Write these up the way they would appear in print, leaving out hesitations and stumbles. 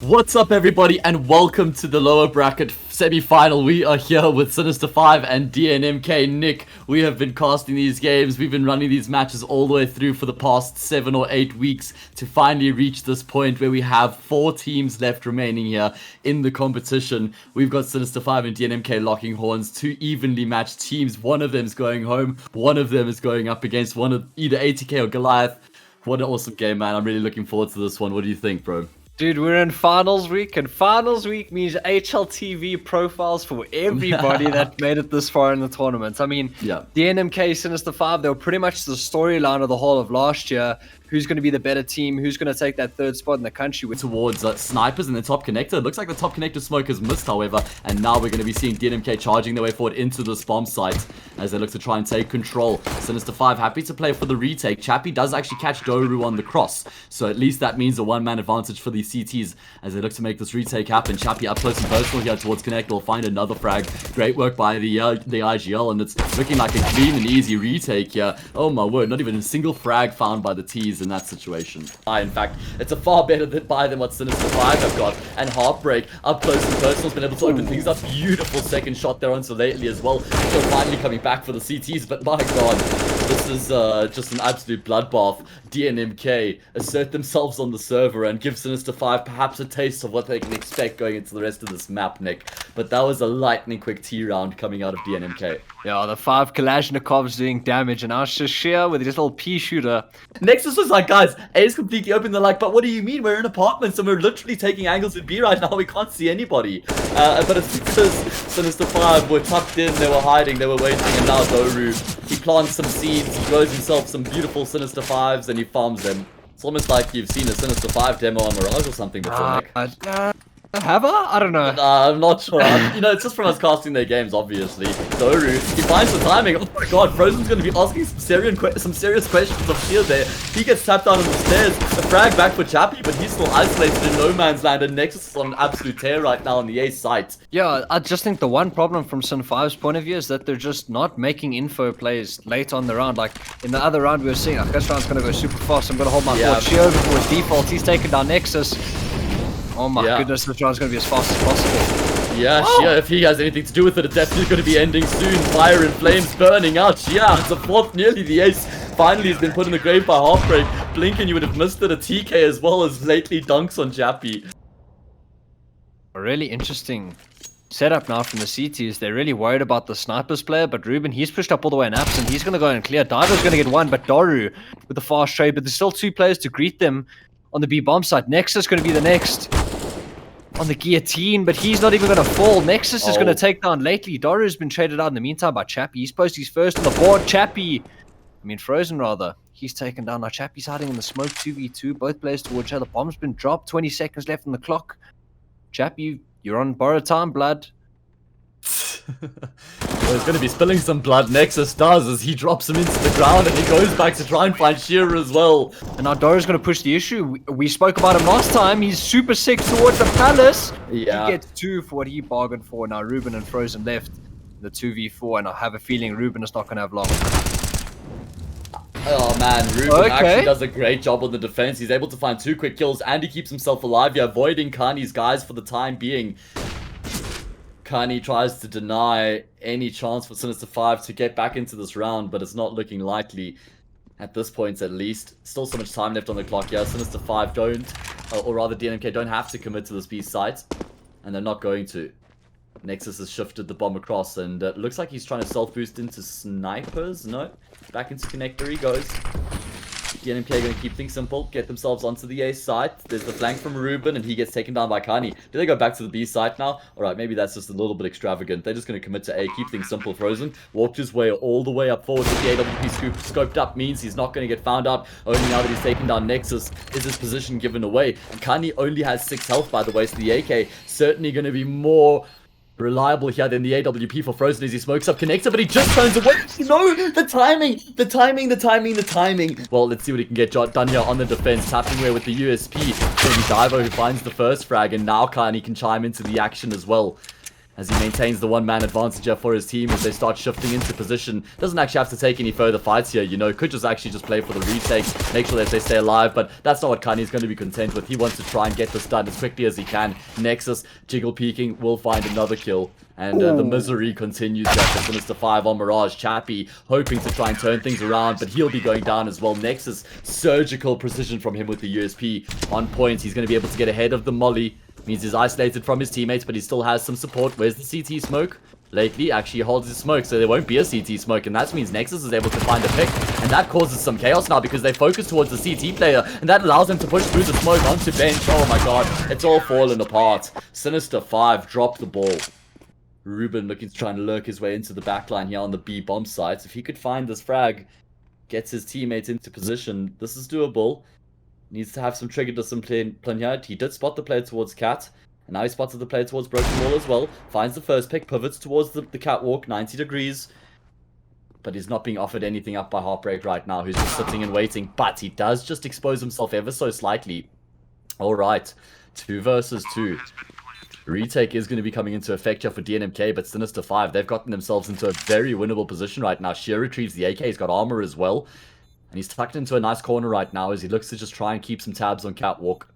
What's up, everybody, and welcome to the lower bracket semi-final. We are here with Sinister 5 and DNMK. Nick, we have been casting these games. We've been running these matches all the way through for the past 7 or 8 weeks to finally reach this point where we have 4 teams left remaining here in the competition. We've got Sinister 5 and DNMK locking horns, 2 evenly matched teams. One of them is going home. One of them is going up against one of either ATK or Goliath. What an awesome game, man. I'm really looking forward to this one. What do you think, bro? Dude, we're in finals week, and finals week means HLTV profiles for everybody that made it this far in the tournament. I mean, Yeah. the DNMK Sinister 5, they were pretty much the storyline of the whole of last year. Who's going to be the better team? Who's going to take that third spot in the country? Towards snipers in the top connector. It looks like the top connector smoke has missed, however, and now we're going to be seeing DNMK charging their way forward into this bomb site as they look to try and take control. Sinister 5 happy to play for the retake. Chappie does actually catch Doru on the cross, so at least that means a one-man advantage for the CTs as they look to make this retake happen. Chappie up close and personal here towards connector will find another frag. Great work by the EGL, and it's looking like a clean and easy retake here. Oh my word, not even a single frag found by the T's in that situation. In fact, it's a far better buy than what Sinister 5 have got. And Heartbreak up close and personal's been able to open things up. Beautiful second shot there onto lately as well. So finally coming back for the CTs, but my god, this is just an absolute bloodbath. DNMK assert themselves on the server and give Sinister 5 perhaps a taste of what they can expect going into the rest of this map, Nick. But that was a lightning quick T round coming out of DNMK. Yeah, the 5 Kalashnikovs doing damage, and I was just sheer with his little pea shooter. Nexus was like, guys, A is completely open. They're like, but what do you mean? We're in apartments and we're literally taking angles in B right now. We can't see anybody. But it's because Sinister 5 were tucked in, they were hiding, they were waiting, and now Doru, he plants some seeds, he grows himself some beautiful Sinister 5s, and he farms them. It's almost like you've seen a Sinister 5 demo on Mirage or something before, Nick. Have I don't know. I'm not sure. You know, it's just from us casting their games, obviously. Doru, he finds the timing. Oh my god, Frozen's going to be asking some serious questions of Shield there. He gets tapped down on the stairs. A frag back for Chappie, but he's still isolated in no man's land. And Nexus is on an absolute tear right now on the A site. Yeah, I just think the one problem from Sin 5's point of view is that they're just not making info plays late on the round. Like, in the other round we were seeing, like, this round's going to go super fast. I'm going to hold my fort. Shield for his default. He's taken down Nexus. Oh my goodness, this round's going to be as fast as possible. Yeah, Shia, if he has anything to do with it, it's definitely going to be ending soon. Fire and flames burning out. Shia, it's a fourth, nearly the ace. Finally, he's been put in the grave by Heartbreak. Blinken, you would have missed it. A TK as well as lately dunks on Chappie. A really interesting setup now from the CTs. They're really worried about the snipers player, but Ruben, he's pushed up all the way in apps, and he's going to go and clear. Diver's going to get one, but Doru with the fast trade, but there's still 2 players to greet them on the B bomb site. Nexus going to be the next on the guillotine, but he's not even going to fall. Nexus is going to take down lately. Doru's been traded out in the meantime by Chappie. He's posted his first on the board. Frozen rather. He's taken down. Now Chappie's hiding in the smoke 2v2. Both players towards each other. Bomb's been dropped. 20 seconds left on the clock. Chappie, you're on borrowed time, blood. There's going to be spilling some blood. Nexus does as he drops him into the ground and he goes back to try and find Shearer as well. And now Doru's going to push the issue. We spoke about him last time. He's super sick towards the palace. Yeah. He gets 2 for what he bargained for. Now Ruben and Frozen left the 2v4, and I have a feeling Ruben is not going to have long. Oh man, Ruben actually does a great job on the defense. He's able to find 2 quick kills and he keeps himself alive. You're avoiding Kani's guys for the time being. Kani tries to deny any chance for Sinister 5 to get back into this round, but it's not looking likely at this point at least. Still so much time left on the clock here. Sinister 5 don't, or rather DNMK don't have to commit to this B site, and they're not going to. Nexus has shifted the bomb across, and it looks like he's trying to self-boost into snipers. No, back into connector he goes. DNMK going to keep things simple, get themselves onto the A site. There's the flank from Ruben, and he gets taken down by Kani. Do they go back to the B site now? Alright, maybe that's just a little bit extravagant. They're just going to commit to A, keep things simple. Frozen walked his way all the way up forward with the AWP scoped up, means he's not going to get found out. Only now that he's taken down Nexus is his position given away. And Kani only has 6 health, by the way, so the AK certainly going to be more reliable here than the AWP for Frozen as he smokes up connector, but he just turns away. No, the timing. Well, let's see what he can get done here on the defense. Tapping away with the USP. It's going to be Divo who finds the first frag, and now Kani can chime into the action as well. as he maintains the one-man advantage here for his team as they start shifting into position. Doesn't actually have to take any further fights here, you know. Could just actually just play for the retake, make sure that they stay alive, but that's not what Kani's going to be content with. He wants to try and get this done as quickly as he can. Nexus, jiggle peeking, will find another kill. And the misery continues there for Sinister 5 on Mirage. Chappie hoping to try and turn things around, but he'll be going down as well. Nexus, surgical precision from him with the USP on point. He's going to be able to get ahead of the molly. Means he's isolated from his teammates, but he still has some support. Where's the CT smoke? Lately, actually holds his smoke, so there won't be a CT smoke, and that means Nexus is able to find a pick, and that causes some chaos now because they focus towards the CT player, and that allows them to push through the smoke onto bench. Oh my god, it's all fallen apart. Sinister 5 dropped the ball. Ruben looking to try and lurk his way into the backline here on the B bomb site. If he could find this frag, gets his teammates into position, this is doable. Needs to have some trigger discipline here. He did spot the player towards Cat. And now he spots the player towards Broken Wall as well. Finds the first pick, pivots towards the catwalk, 90 degrees. But he's not being offered anything up by Heartbreak right now, who's just sitting and waiting. But he does just expose himself ever so slightly. Alright, 2 versus 2. Retake is going to be coming into effect here for DNMK, but Sinister 5, they've gotten themselves into a very winnable position right now. Sheer retrieves the AK, he's got armor as well. And he's tucked into a nice corner right now as he looks to just try and keep some tabs on catwalk.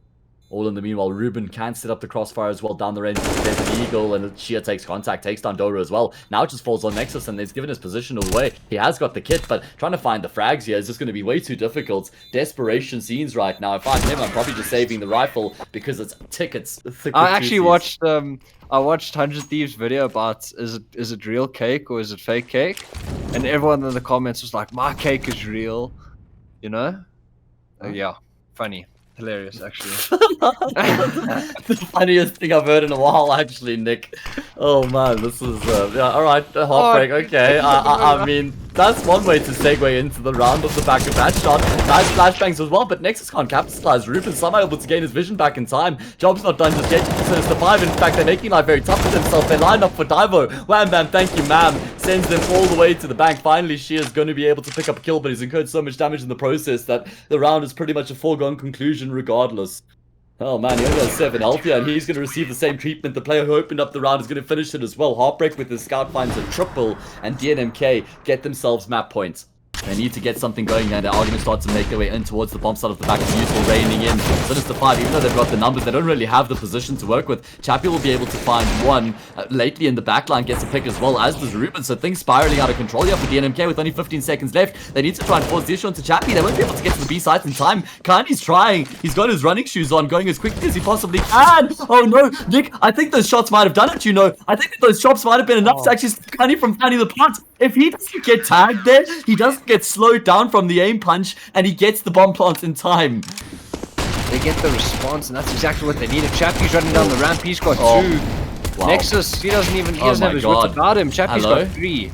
All in the meanwhile, Ruben can set up the crossfire as well down the range. There's an Eagle, and Sheer takes contact, takes down Doru as well. Now it just falls on Nexus, and he's given his position away. He has got the kit, but trying to find the frags here is just going to be way too difficult. Desperation scenes right now. If I'm him, I'm probably just saving the rifle because it's tickets. I actually watched 100 Thieves video about is it real cake or is it fake cake? And everyone in the comments was like, my cake is real, you know? Yeah, funny. Hilarious, actually. The funniest thing I've heard in a while, actually, Nick. Oh man, this is yeah. All right, Heartbreak. Okay, I mean that's one way to segue into the round of the back of that shot. Nice flashbangs as well, but Nexus can't capitalize. Ruben somehow able to gain his vision back in time. Job's not done just yet. Sinister 5. In fact, they're making life very tough for themselves. They line up for Divo. Wham bam, thank you, ma'am. Sends them all the way to the bank. Finally, she is going to be able to pick up a kill, but he's incurred so much damage in the process that the round is pretty much a foregone conclusion regardless. Oh man, he only has 7 health here, and he's going to receive the same treatment. The player who opened up the round is going to finish it as well. Heartbreak with his scout finds a triple, and DNMK get themselves map points. They need to get something going, and they are going to start to make their way in towards the bomb side of the back. It's useful raining in. Sinister 5, even though they've got the numbers, they don't really have the position to work with. Chappie will be able to find one. Lately in the backline gets a pick as well, as does Ruben. So things spiraling out of control here for DNMK with only 15 seconds left. They need to try and force the issue onto Chappie. They won't be able to get to the B site in time. Kani's trying. He's got his running shoes on, going as quickly as he possibly can. Oh no, Nick, I think those shots might have done it, you know. I think that those shots might have been enough to actually stop Kani from finding the plant. If he doesn't get tagged there, he doesn't get slowed down from the aim punch, and he gets the bomb plant in time. They get the response, and that's exactly what they needed. Chappie's running down the ramp. He's got 2. Wow. Nexus, he doesn't have his wits about him. Chappie's got 3.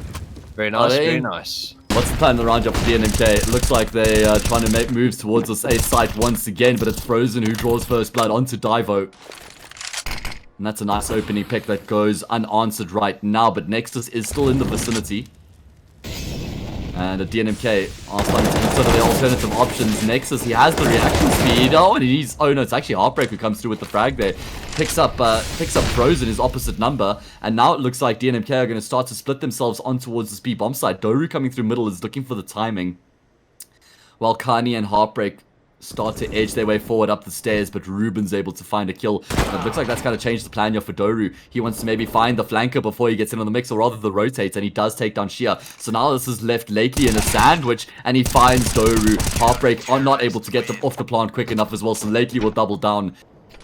Very nice, very nice. What's the plan in the round up for DNMK? It looks like they are trying to make moves towards this A site once again, but it's Frozen who draws first blood onto Divo. And that's a nice opening pick that goes unanswered right now, but Nexus is still in the vicinity. And DNMK are starting to consider the alternative options. Nexus, he has the reaction speed. Oh, and he's... Oh, no, it's actually Heartbreak who comes through with the frag there. Picks up Frozen, his opposite number. And now it looks like DNMK are going to start to split themselves on towards this B bomb site. Doru coming through middle is looking for the timing. While Kani and Heartbreak start to edge their way forward up the stairs, but Ruben's able to find a kill. It looks like that's kind of changed the plan here for Doru. He wants to maybe find the flanker before he gets in on the mix, or rather the rotates, and he does take down Sheer. So now this is left lately in a sandwich, and he finds Doru. Heartbreak are not able to get them off the plant quick enough as well, so lately will double down.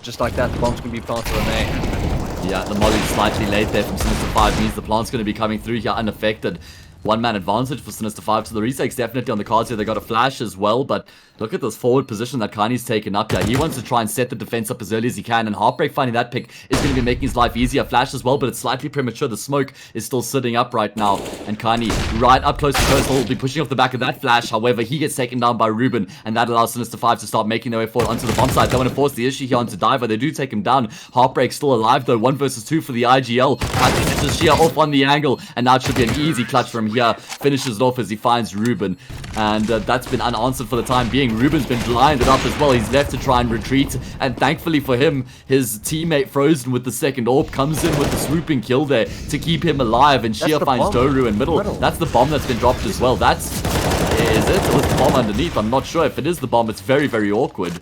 Just like that, the bomb's going to be planted on A. Yeah, the molly's slightly late there from Sinister 5 means the plant's going to be coming through here unaffected. One-man advantage for Sinister 5, so the retake's definitely on the cards here. They got a flash as well, but look at this forward position that Kani's taken up here. He wants to try and set the defense up as early as he can, and Heartbreak finding that pick is going to be making his life easier. Flash as well, but it's slightly premature. The smoke is still sitting up right now, and Kani right up close to Coastal will be pushing off the back of that flash. However, he gets taken down by Ruben, and that allows Sinister 5 to start making their way forward onto the bomb site. They want to force the issue here onto Diver. They do take him down. Heartbreak still alive though. 1 versus 2 for the IGL. Kani catches Sheer off on the angle, and now it should be an easy clutch from here finishes it off as he finds Ruben. And that's been unanswered for the time being. Ruben's been blinded up as well. He's left to try and retreat. And thankfully for him, his teammate Frozen with the second AWP comes in with the swooping kill there to keep him alive. And Shia finds Doru in middle. That's the bomb that's been dropped as well. Is it? Or was the bomb underneath? I'm not sure. If it is the bomb, it's very, very awkward.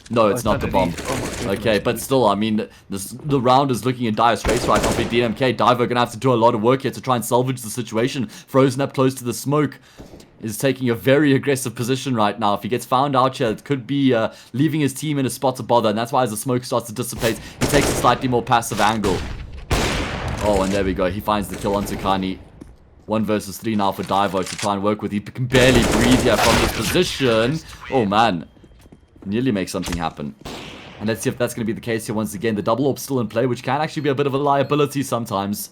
No, it's not the bomb. Okay, but still, I mean, the round is looking in dire straits right now for DNMK. Diver gonna have to do a lot of work here to try and salvage the situation. Frozen up close to the smoke is taking a very aggressive position right now. If he gets found out here, it could be leaving his team in a spot to bother. And that's why as the smoke starts to dissipate, he takes a slightly more passive angle. Oh, and there we go. He finds the kill onto Kani. 1 versus 3 now for Divo to try and work with. He can barely breathe here from this position. Oh, man. Nearly make something happen. And let's see if that's going to be the case here once again. The double AWP still in play, which can actually be a bit of a liability sometimes.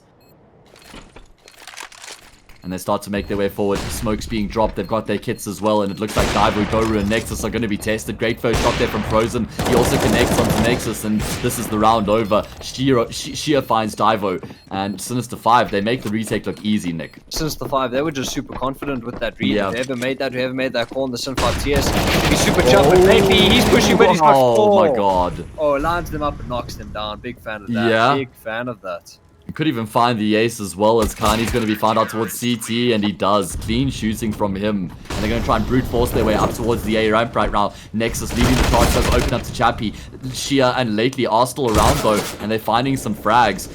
And they start to make their way forward. Smoke's being dropped. They've got their kits as well. And it looks like Divo, Doru, and Nexus are going to be tested. Great first shot there from Frozen. He also connects onto Nexus. And this is the round over. Shia finds Divo. And Sinister 5, they make the retake look easy, Nick. Sinister 5, they were just super confident with that read. Yeah. Whoever made that call in the Sin 5 TS. He's super jumping. Maybe he's pushing, but he's got 4. Oh my god. Oh, lines them up and knocks them down. Big fan of that. Yeah. Big fan of that. He could even find the ace as well, as Kani's going to be found out towards CT, and he does. Clean shooting from him. And they're going to try and brute force their way up towards the A ramp right now. Nexus leading the charge does open up to Chappie. Shia and Lately are still around though, and they're finding some frags.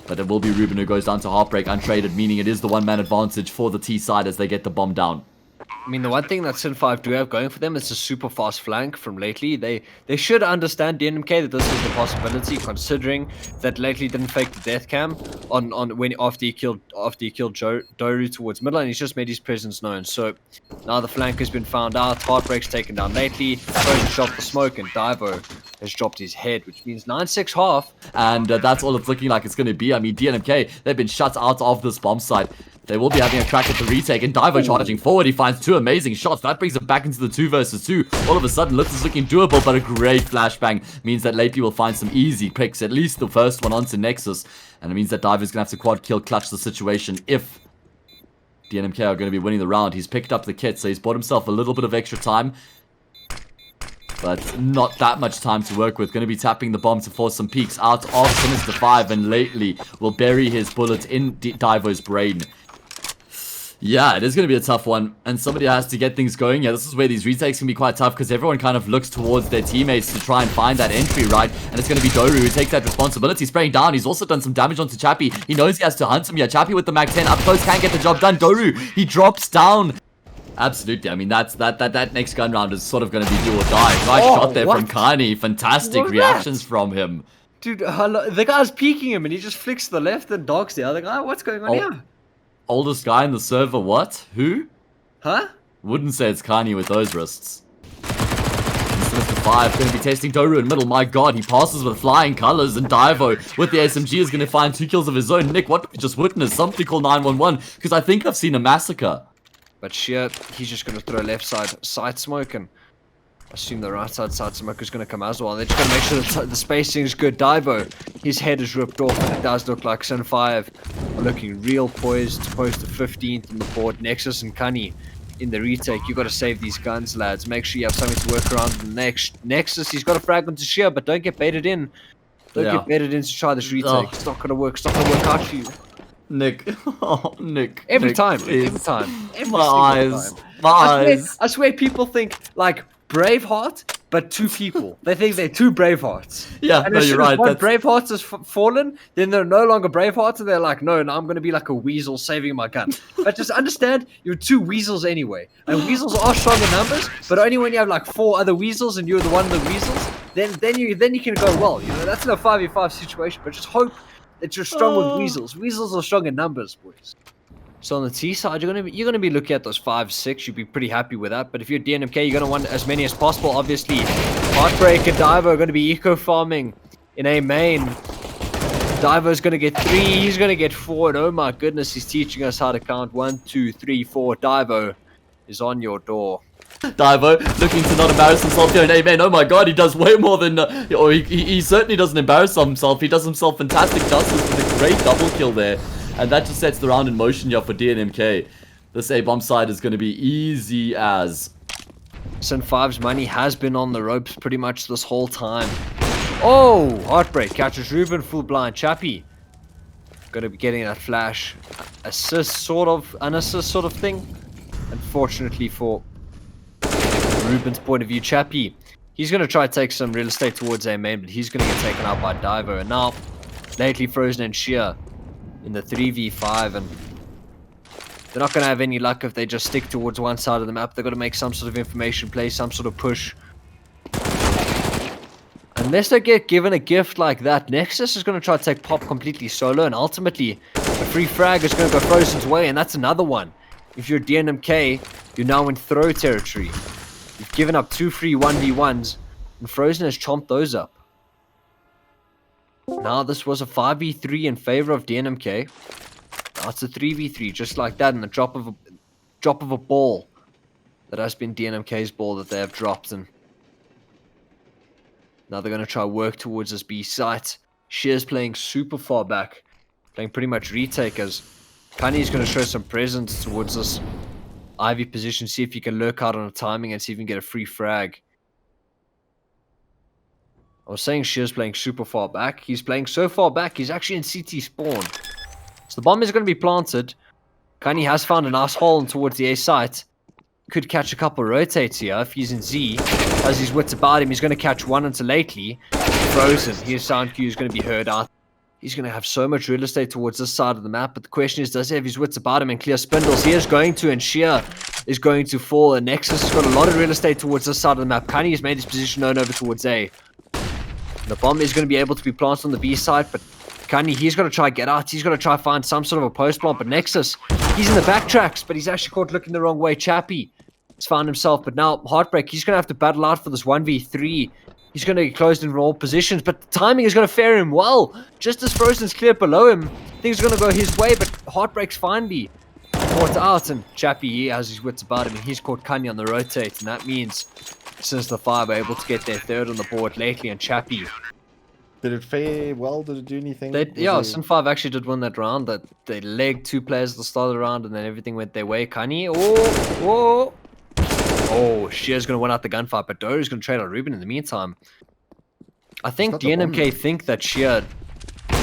But it will be Ruben who goes down to Heartbreak untraded, meaning it is the one-man advantage for the T side as they get the bomb down. I mean, the one thing that Sin 5 do have going for them is a super fast flank from Lately. They should understand DNMK that this is the possibility, considering that Lately didn't fake the death cam after he killed Doru towards middle, and he's just made his presence known. So now the flank has been found out. Heartbreak's taken down Lately. Frozen shot the smoke, and Divo has dropped his head, which means 9-6 half. And that's all it's looking like it's going to be. I mean, DNMK, they've been shut out of this bomb site. They will be having a crack at the retake, and Divo charging forward. He finds 2 amazing shots. That brings him back into the 2 versus 2. All of a sudden, this is looking doable, but a great flashbang means that Lately will find some easy picks, at least the first one onto Nexus. And it means that Divo's going to have to quad kill clutch the situation if DNMK are going to be winning the round. He's picked up the kit, so he's bought himself a little bit of extra time. But not that much time to work with. Going to be tapping the bomb to force some peeks out of Sinister 5, and Lately will bury his bullet in Divo's brain. Yeah, it is going to be a tough one, and somebody has to get things going. Yeah, this is where these retakes can be quite tough, because everyone kind of looks towards their teammates to try and find that entry, right? And it's going to be Doru who takes that responsibility, spraying down. He's also done some damage onto Chappie. He knows he has to hunt him here. Chappie with the Mag 10 up close can get the job done. Doru, he drops down. Absolutely. I mean, that next gun round is sort of going to be do or die. Nice shot there from Kani. Fantastic reactions from him. Dude, the guy's peeking him, and he just flicks to the left and dogs the other guy. What's going on here? Oldest guy in the server, what? Who? Huh? Wouldn't say it's Kani with those wrists. Sinister 5 going to be testing Doru in middle. My god, he passes with flying colors, and Divo with the SMG is going to find 2 kills of his own. Nick, what did we just witness? Something called 911, because I think I've seen a massacre. But Shia, he's just going to throw left side smoke, and assume the right side smoke is going to come as well. They're just going to make sure that the spacing is good. Divo, his head is ripped off, and it does look like Sin 5 are looking real poised to 15th on the board. Nexus and Kani in the retake. You got to save these guns, lads. Make sure you have something to work around. The Nexus, he's got a fragment to Shia, but don't get baited in. Don't get baited in to try this retake. It's not going to work. It's not going to work out for you. Nick. Oh, Nick. Every Nick, time. Please. Every time. Every My eyes. time. My eyes. I swear people think, like, Braveheart, but 2 people. They think they're 2 Bravehearts. Yeah, and no, you're right. One Braveheart has fallen, then they're no longer Bravehearts, and they're like, no, I'm going to be like a weasel saving my gun. But just understand, you're 2 weasels anyway. And weasels are strong in numbers, but only when you have like 4 other weasels and you're the one of the weasels, then you can go well. You know, that's in a 5v5 situation, but just hope that you're strong with weasels. Weasels are strong in numbers, boys. So on the T side, you're gonna be looking at those 5-6. You'd be pretty happy with that. But if you're DNMK, you're gonna want as many as possible. Obviously, Heartbreak and Divo are gonna be eco farming in A main. Divo's gonna get 3. He's gonna get 4. And oh my goodness, he's teaching us how to count 1, 2, 3, 4. Divo is on your door. Divo looking to not embarrass himself here in A main. Oh my god, he does way more than or he certainly doesn't embarrass himself. He does himself fantastic justice with a great double kill there. And that just sets the round in motion here for DNMK. This A-bomb side is going to be easy as. Sin 5's money has been on the ropes pretty much this whole time. Oh, Heartbreak catches Ruben full blind. Chappie gonna be getting that flash assist sort of, unassist sort of thing. Unfortunately for Ruben's point of view, Chappie, he's gonna try to take some real estate towards A main, but he's gonna get taken out by Divo. And now, lately Frozen and Sheer in the 3v5, and they're not going to have any luck if they just stick towards one side of the map. They've got to make some sort of information play, some sort of push. Unless they get given a gift like that, Nexus is going to try to take Pop completely solo, and ultimately, a free frag is going to go Frozen's way, and that's another one. If you're DNMK, you're now in throw territory. You've given up 2 free 1v1s, and Frozen has chomped those up. Now this was a 5v3 in favor of DNMK. Now it's a 3v3, just like that, in the drop of a ball. That has been DNMK's ball that they have dropped, and now they're going to try work towards this B site. Sheer's playing super far back, playing pretty much retakers. Kanye going to show some presence towards this Ivy position, see if he can lurk out on a timing and see if he can get a free frag. I was saying Sheer's playing super far back. He's playing so far back, he's actually in CT spawn. So the bomb is going to be planted. Kanye has found a nice hole towards the A site. Could catch a couple rotates here if he's in Z. Has his wits about him, he's going to catch one until lately. Frozen. His sound cue is going to be heard out. He's going to have so much real estate towards this side of the map, but the question is, does he have his wits about him and clear spindles? He is going to, and Sheer is going to fall. And Nexus has got a lot of real estate towards this side of the map. Kanye has made his position known over towards A. The bomb is going to be able to be planted on the B side, but Kanye, he's going to try get out. He's going to try find some sort of a post bomb, but Nexus, he's in the backtracks, but he's actually caught looking the wrong way. Chappie has found himself, but now Heartbreak, he's going to have to battle out for this 1v3. He's going to get closed in all positions, but the timing is going to fare him well. Just as Frozen's cleared below him, things are going to go his way, but Heartbreak's finally caught out, and Chappie, he has his wits about him, and he's caught Kanye on the rotate, and that means since the 5 are able to get their third on the board lately, and Chappie. Did it fare well? Did it do anything? Yeah, Sin 5 actually did win that round. That they legged 2 players at the start of the round, and then everything went their way. Kanye, oh, Sheer's going to win out the gunfight, but Dory's going to trade on Ruben in the meantime. I think DNMK think that Sheer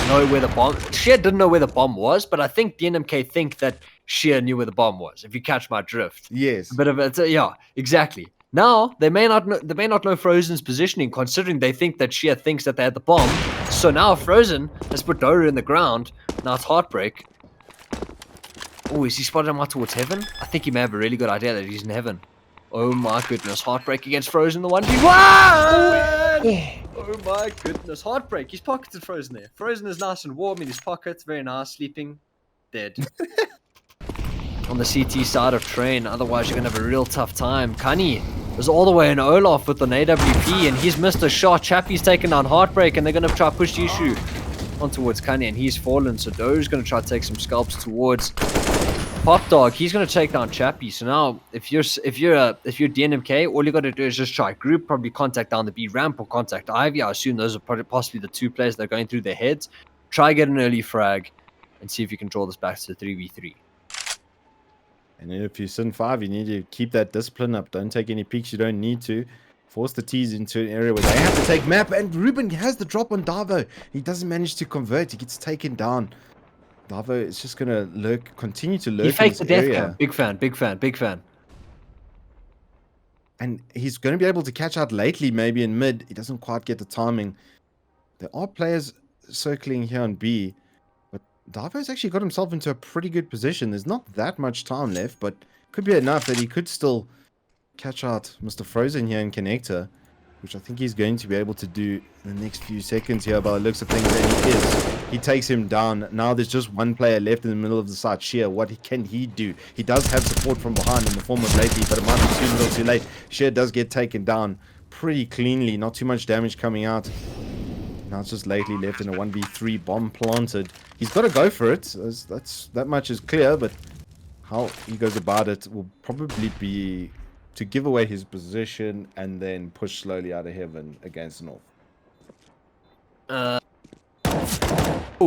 know where the bomb... Sheer didn't know where the bomb was, but I think DNMK think that Sheer knew where the bomb was, if you catch my drift. Yes. A bit of it, yeah, exactly. Now, they may not know Frozen's positioning, considering they think that Sheer thinks that they had the bomb. So now Frozen has put Doru in the ground. Now it's Heartbreak. Oh, is he spotted him out towards heaven? I think he may have a really good idea that he's in heaven. Oh my goodness, Heartbreak against Frozen, the 1v1! Oh my goodness, Heartbreak, he's pocketed Frozen there. Frozen is nice and warm in his pockets, very nice, sleeping, dead. On the CT side of Train, otherwise you're going to have a real tough time. Kanye is all the way in Olaf with an AWP, and he's missed a shot. Chappie's taken down Heartbreak, and they're going to try to push Yishu on towards Kanye, and he's fallen. So Doe's going to try to take some scalps towards Pop Dog. He's going to take down Chappie. So now, if you're DNMK, all you got to do is just try group, probably contact down the B ramp or contact Ivy. I assume those are possibly the 2 players that are going through their heads. Try get an early frag, and see if you can draw this back to 3v3. And if you're Sin 5, you need to keep that discipline up. Don't take any peeks you don't need to. Force the T's into an area where they have to take map. And Ruben has the drop on Davo. He doesn't manage to convert. He gets taken down. Davo is just going to continue to lurk. He faked the death cam. Big fan, big fan, big fan. And he's going to be able to catch out lately, maybe in mid. He doesn't quite get the timing. There are players circling here on B. Davo's actually got himself into a pretty good position. There's not that much time left, but could be enough that he could still catch out Mr. Frozen here in Connector, which I think he's going to be able to do in the next few seconds here by the looks of things. And he takes him down. Now there's just one player left in the middle of the site. Sheer, what can he do? He does have support from behind in the form of Lately, but it might be soon a little too late. Sheer does get taken down pretty cleanly. Not too much damage coming out. Now it's just Lately left in a 1v3, bomb planted. He's got to go for it. That much is clear, but how he goes about it will probably be to give away his position and then push slowly out of heaven against North.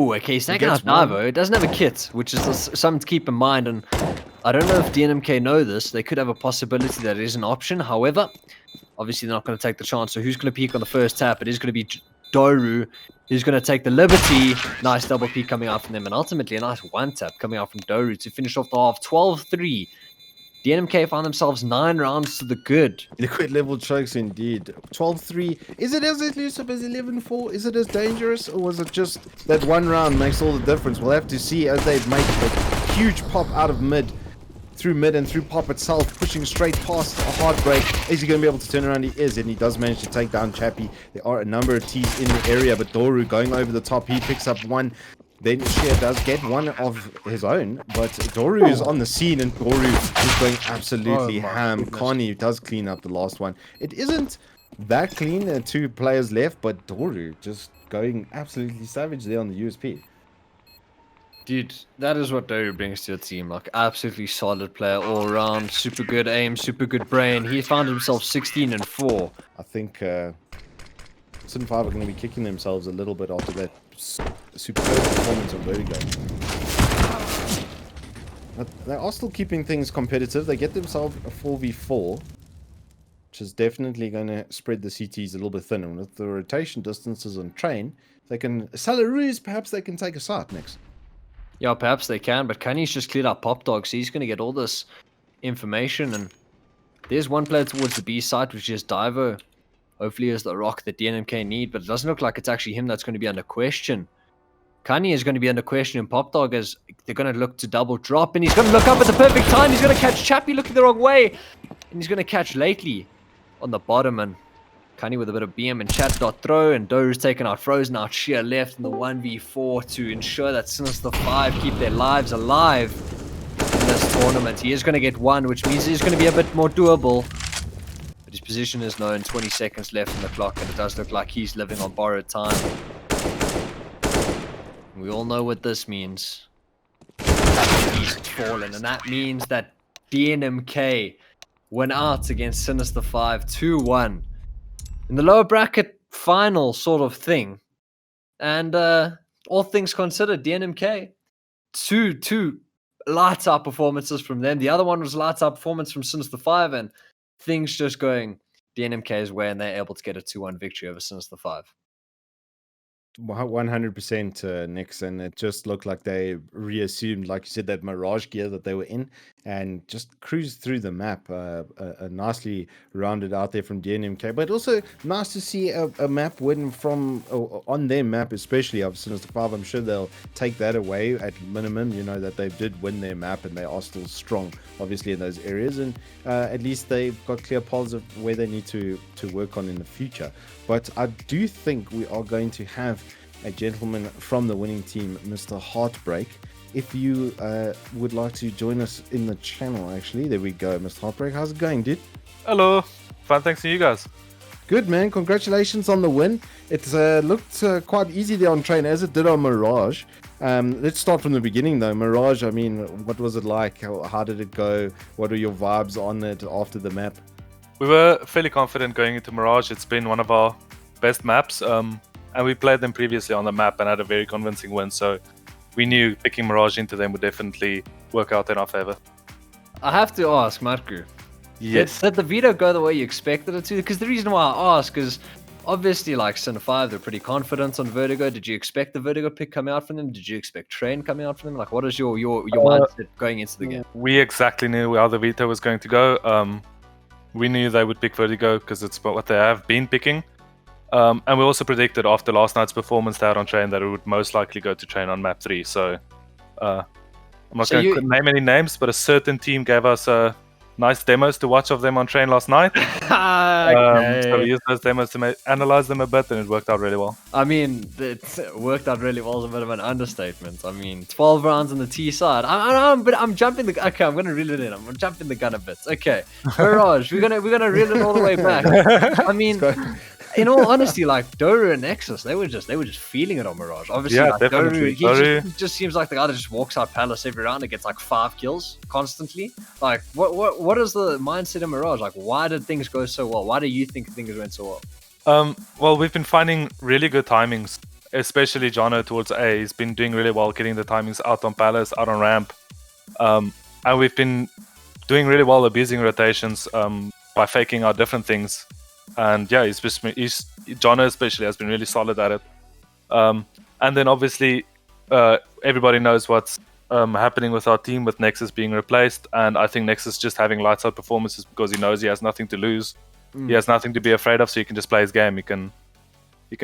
Oh, okay, he's taking out Divo. It doesn't have a kit, which is something to keep in mind. And I don't know if DNMK know this. They could have a possibility that it is an option. However, obviously they're not going to take the chance. So who's going to peek on the first tap? It is going to be Doru. Who's going to take the liberty. Nice double peek coming out from them. And ultimately a nice one tap coming out from Doru to finish off the half. 12-3. DNMK found themselves 9 rounds to the good. Liquid level chokes indeed. 12-3. Is it as elusive as 11-4? Is it as dangerous? Or was it just that one round makes all the difference? We'll have to see as they make a huge pop out of mid. Through mid and through pop itself. Pushing straight past a Heartbreak. Is he going to be able to turn around? He is. And he does manage to take down Chappie. There are a number of T's in the area. But Doru going over the top. He picks up one. Then Sheer does get one of his own, but Doru is on the scene and Doru is going absolutely ham. Connie does clean up the last one. It isn't that clean, 2 players left, but Doru just going absolutely savage there on the USP. Dude, that is what Doru brings to a team. Like, absolutely solid player all around. Super good aim, super good brain. He found himself 16-4. I think Sin 5 are going to be kicking themselves a little bit after that superb performance on Vertigo. But they are still keeping things competitive. They get themselves a 4v4, which is definitely going to spread the CTs a little bit thinner. With the rotation distances on train, they can sell a ruse. Perhaps they can take a site next. Yeah, perhaps they can, but Kany's just cleared up Pop Dog, so he's going to get all this information. And there's one player towards the B site, which is Divo. Hopefully is the rock that DNMK need, but it doesn't look like it's actually him that's going to be under question. Kanye is going to be under question in Pop Dog as they're going to look to double drop, and he's going to look up at the perfect time. He's going to catch Chappie looking the wrong way, and he's going to catch Lately on the bottom, and Kanye with a bit of BM and chat dot throw, and Doru's taken out Frozen out Sheer left in the 1v4 to ensure that Sinister 5 keep their lives alive in this tournament. He is going to get one, which means he's going to be a bit more doable. But his position is known, 20 seconds left on the clock, and it does look like he's living on borrowed time. We all know what this means. He's fallen, and that means that DNMK went out against Sinister 5 2-1 in the lower bracket final sort of thing. And all things considered, DNMK, two lights out performances from them. The other one was lights out performance from Sinister 5, and things just going DNMK's way, and they're able to get a 2-1 victory over Sinister 5. 100% Nixon. It just looked like they reassumed, like you said, that Mirage gear that they were in and just cruised through the map. Nicely rounded out there from DNMK, but also nice to see a map win from on their map, especially of Sinister 5. I'm sure they'll take that away at minimum, you know, that they did win their map and they are still strong, obviously, in those areas. And at least they've got clear paths of where they need to work on in the future. But I do think we are going to have a gentleman from the winning team, Mr. Heartbreak. If you would like to join us in the channel, actually, there we go. Mr. Heartbreak, how's it going, dude? Hello. Fine, thanks to you guys. Good, man. Congratulations on the win. It's looked quite easy there on train, as it did on Mirage. Let's start from the beginning, though. Mirage, I mean, what was it like? How did it go? What are your vibes on it after the map? We were fairly confident going into Mirage. It's been one of our best maps, and we played them previously on the map and had a very convincing win, so we knew picking Mirage into them would definitely work out in our favor. I have to ask, Marku. Yes. Did the veto go the way you expected it to? Because the reason why I ask is, obviously, like Sin 5, they're pretty confident on Vertigo. Did you expect the Vertigo pick coming out from them? Did you expect Train coming out from them? Like, what is your mindset going into the game? We exactly knew how the veto was going to go. We knew they would pick Vertigo because it's what they have been picking. And we also predicted after last night's performance they had on Train that it would most likely go to Train on map 3. So I'm not going to name any names, but a certain team gave us nice demos to watch of them on Train last night. Okay. So we used those demos to analyze them a bit, and it worked out really well. I mean, it worked out really well is a bit of an understatement. I mean, 12 rounds on the T side. I'm jumping the... Okay, I'm going to reel it in. I'm jumping the gun a bit. Okay. Mirage, we're gonna reel it all the way back. I mean... In all honesty, like Doru and Nexus, they were just feeling it on Mirage. Obviously, yeah, like definitely. Doru, he just seems like the guy that just walks out Palace every round and gets like 5 kills constantly. Like, what is the mindset in Mirage? Like, why did things go so well? Why do you think things went so well? Well, we've been finding really good timings especially Jono towards A. He's been doing really well, getting the timings out on Palace, out on ramp. And we've been doing really well abusing rotations by faking out different things. And yeah, Jono especially has been really solid at it. And then obviously, everybody knows what's happening with our team with Nexus being replaced. And I think Nexus just having lights out performances because he knows he has nothing to lose. He has nothing to be afraid of, so he can just play his game. He can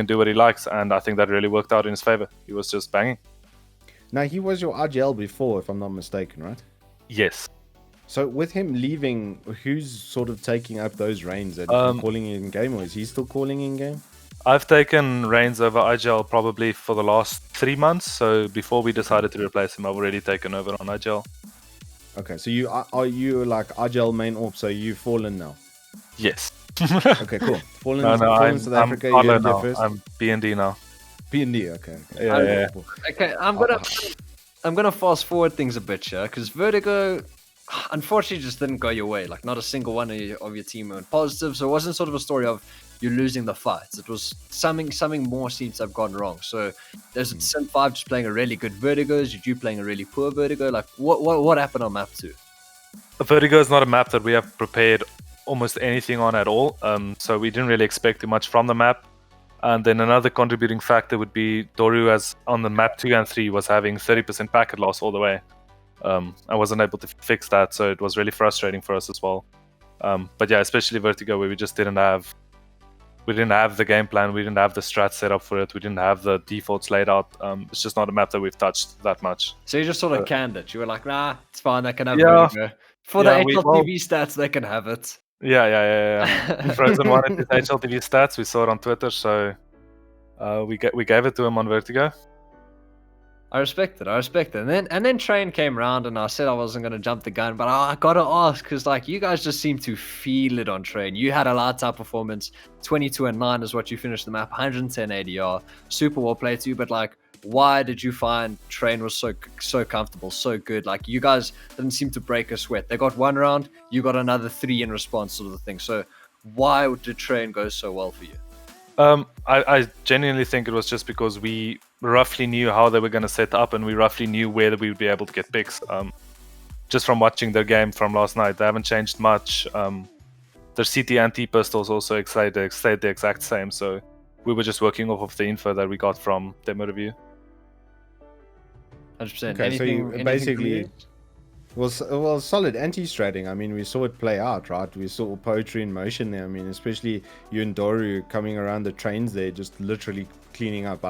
do what he likes, and I think that really worked out in his favor. He was just banging. Now, he was your RGL before, if I'm not mistaken, right? Yes. So with him leaving, who's sort of taking up those reins and calling in game, or is he still calling in game? I've taken reins over IGL probably for the last 3 months. So before we decided to replace him, I've already taken over on IGL. Okay, so are you like IGL main orb? So you've fallen now? Yes. Okay, cool. Fallen I'm South Africa. I'm now. First? I'm BND now. BND, okay. Yeah. Okay, I'm gonna fast forward things a bit here, because Vertigo unfortunately just didn't go your way. Like, not a single one of your team went positive, so it wasn't sort of a story of you losing the fights. It was something more seems to have gone wrong. So there's Sin 5 just playing a really good Vertigo, you playing a really poor Vertigo. Like, what happened on map 2? Vertigo is not a map that we have prepared almost anything on at all, so we didn't really expect too much from the map. And then another contributing factor would be Doru, as on the map 2 and 3 was having 30% packet loss all the way. I wasn't able to fix that, so it was really frustrating for us as well. But yeah, especially Vertigo, where we just didn't have the game plan, we didn't have the strat set up for it, we didn't have the defaults laid out. It's just not a map that we've touched that much. So you just sort of canned it. You were like, nah, it's fine, they can have Vertigo. For the HLTV stats, they can have it. Yeah. Frozen wanted his HLTV stats. We saw it on Twitter, so we gave it to him on Vertigo. I respect it. And then Train came around, and I said I wasn't going to jump the gun, but I got to ask, because like, you guys just seem to feel it on Train. You had a lights out performance. 22-9 is what you finished the map. 110 ADR. Super well played too, but like, why did you find Train was so comfortable, so good? Like, you guys didn't seem to break a sweat. They got 1 round, you got another 3 in response, sort of the thing. So why did Train go so well for you? I genuinely think it was just because we roughly knew how they were going to set up, and we roughly knew where we would be able to get picks. Just from watching their game from last night, they haven't changed much. Their CT and T pistols also stayed the exact same. So we were just working off of the info that we got from demo review. 100%. Okay, so you basically, well, solid anti-stratting. I mean, we saw it play out, right? We saw poetry in motion there. I mean, especially you and Doru coming around the trains there, just literally cleaning up.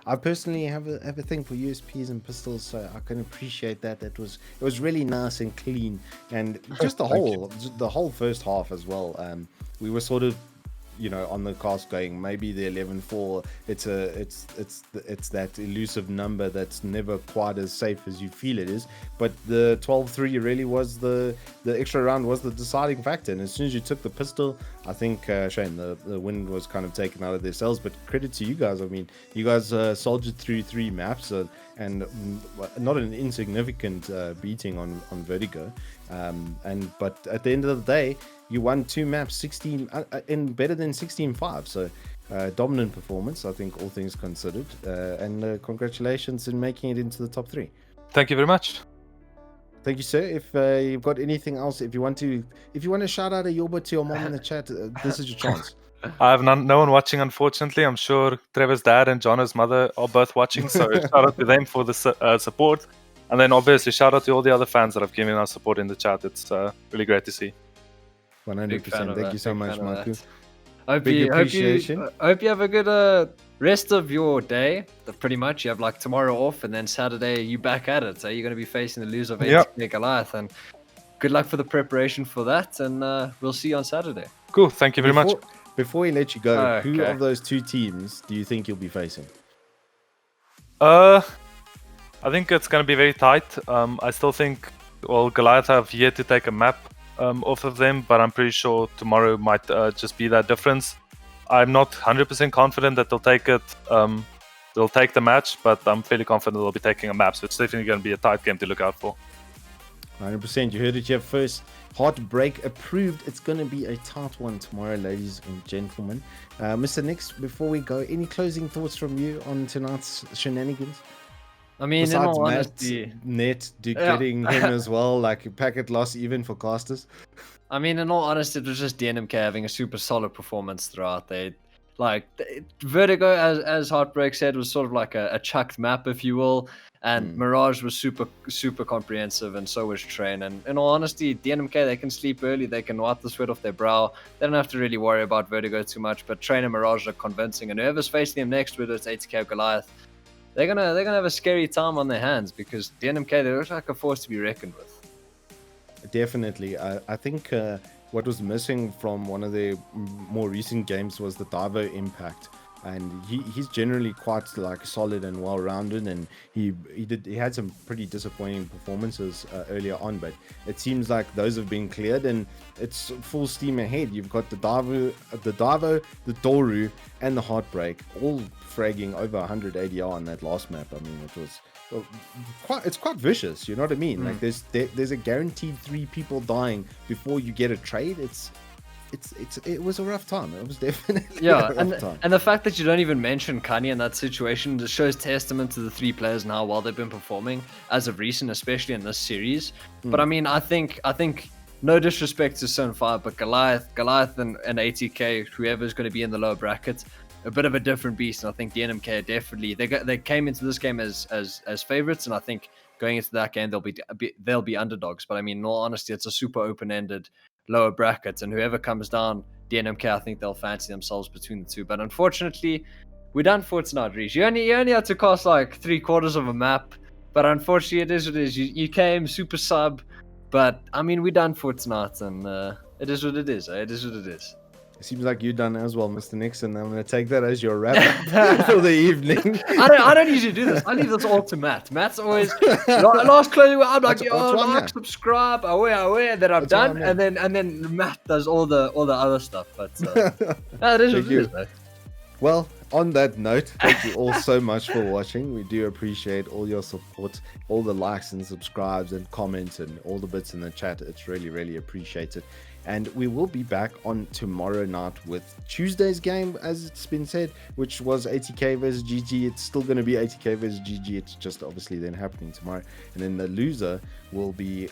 I personally have a thing for USPs and pistols, so I can appreciate that. It was really nice and clean, and just the whole first half as well. We were sort of, on the cast going, maybe the 11-4, it's that elusive number that's never quite as safe as you feel it is, but the 12-3 really was the extra round was the deciding factor. And as soon as you took the pistol, I think Shane, the wind was kind of taken out of their sails. But credit to you guys. I mean, you guys soldiered through 3 maps and not an insignificant beating on Vertigo, but at the end of the day, you won 2 maps, 16 in better than 16-5. So dominant performance, I think, all things considered. And congratulations in making it into the top 3. Thank you very much. Thank you, sir. If you've got anything else, if you want to shout out a Yorba to your mom in the chat, this is your chance. I have no one watching, unfortunately. I'm sure Trevor's dad and Jono's mother are both watching, so shout out to them for the support. And then obviously shout out to all the other fans that have given us support in the chat. It's really great to see. 100%. Thank you so much, Marku. I hope you have a good rest of your day. Pretty much, you have like tomorrow off, and then Saturday you back at it. So you're going to be facing the loser of EGL Goliath, and good luck for the preparation for that. And we'll see you on Saturday. Cool. Thank you very much. Before we let you go, who of those 2 teams do you think you'll be facing? I think it's going to be very tight. I still think, Goliath have yet to take a map off of them, but I'm pretty sure tomorrow might just be that difference. I'm not 100% confident that they'll take it. They'll take the match, but I'm fairly confident they'll be taking a map, so it's definitely going to be a tight game to look out for. 100%. You heard it here first. Heartbreak approved. It's going to be a tight one tomorrow, ladies and gentlemen. Mr. Nix, before we go, any closing thoughts from you on tonight's shenanigans? I mean, in all honesty, getting him as well, like packet loss even for casters. I mean, in all honesty, it was just DNMK having a super solid performance throughout. Vertigo, as Heartbreak said, was sort of like a chucked map, if you will, and Mirage was super comprehensive, and so was Train. And in all honesty, DNMK, they can sleep early, they can wipe the sweat off their brow. They don't have to really worry about Vertigo too much. But Train and Mirage are convincing, and whoever's facing them next, whether it's ATK or Goliath, they're gonna have a scary time on their hands, because DNMK, they look like a force to be reckoned with. Definitely. I think what was missing from one of the more recent games was the Divo impact, and he's generally quite like solid and well-rounded, and he had some pretty disappointing performances earlier on, but it seems like those have been cleared and it's full steam ahead. You've got the Divo, the Doru, and the Heartbreak all fragging over 100 ADR on that last map. I mean, it was it's quite vicious, you know what I mean? Like there's a guaranteed 3 people dying before you get a trade. It was a rough time. It was definitely a rough time. And the fact that you don't even mention Kanye in that situation just shows testament to the 3 players and how well they've been performing as of recent, especially in this series. But I mean, I think no disrespect to Zone 5, but Goliath and ATK, whoever's going to be in the lower bracket, a bit of a different beast. And I think DNMK definitely they came into this game as favorites, and I think going into that game they'll be underdogs. But I mean, in all honesty, it's a super open-ended lower bracket, and whoever comes down, DNMK, I think they'll fancy themselves between the 2. But unfortunately, we're done for tonight, Reece. You only had to cast like 3/4 of a map, but unfortunately, it is what it is. You came super sub, but I mean, we're done for tonight, and it is what it is. It is what it is. It seems like you're done as well, Mr. Nixon. I'm going to take that as your wrap-up for the evening. I don't usually do this. I leave this all to Matt. Matt's always last closing word. I'm like, like, subscribe, aware that I'm done, and then Matt does all the other stuff. But it is what it is, mate. Well, on that note, thank you all so much for watching. We do appreciate all your support, all the likes and subscribes and comments and all the bits in the chat. It's really, really appreciated. And we will be back on tomorrow night with Tuesday's game, as it's been said, which was ATK versus GG. It's still going to be ATK versus GG. It's just obviously then happening tomorrow. And then the loser will be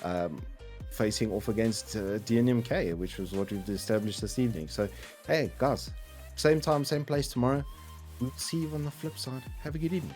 facing off against DNMK, which was what we've established this evening. So, hey, guys, same time, same place tomorrow. We'll see you on the flip side. Have a good evening.